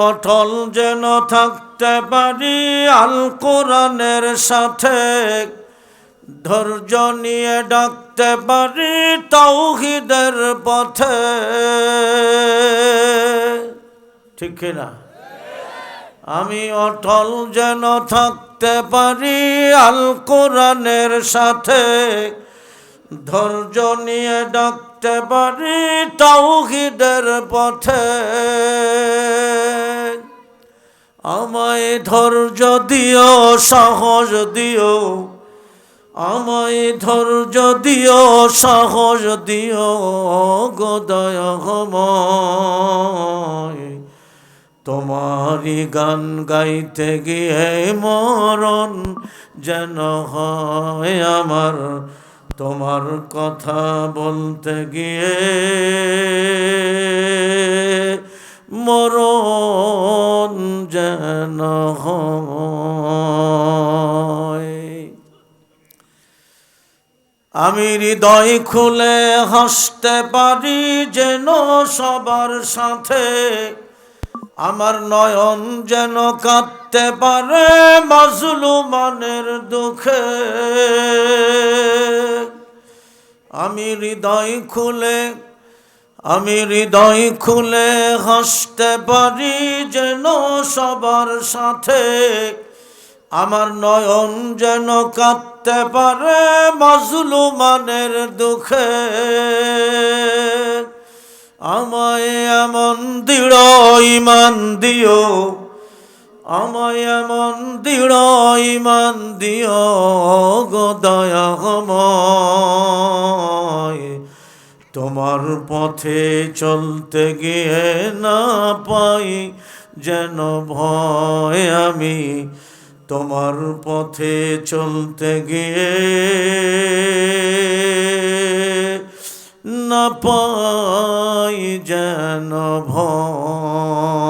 অটল যেন থাকতে পারি আল কোরআনের সাথে, ধৈর্য নিয়ে ডাকতে পারি তাওহীদের পথে। ঠিক কিনা? আমি অটল যেন থাকতে পারি আল কোরআনের সাথে, ধৈর্য নিয়ে ডাকতে পারি তাওহীদের পথে। আমায় ধৈর্য দিও, সাহস দিও, আমায় ধৈর্য দিও, সাহস দিও গো দয়াময়। তোমারই গান গাইতে গিয়ে মরণ যেন হয় আমার, তোমার কথা বলতে গিয়ে মরণ যেন হয়। আমি হৃদয় খুলে হাসতে পারি যেন সবার সাথে, আমার নয়ন যেন কাঁদতে পারে মাজলুমানের দুঃখে। আমি হৃদয় খুলে হাসতে পারি যেন সবার সাথে, আমার নয়ন যেন কাঁদতে পারে মাজলুমানের দুঃখে। আমায় এমন দৃঢ় ঈমান দিও, আমায় এমন দৃঢ় ঈমান দিও গো দয়াময়। তোমার পথে চলতে গিয়ে না পাই যেন ভয়, আমি তোমার পথে চলতে গিয়ে না পাই যেন ভয়।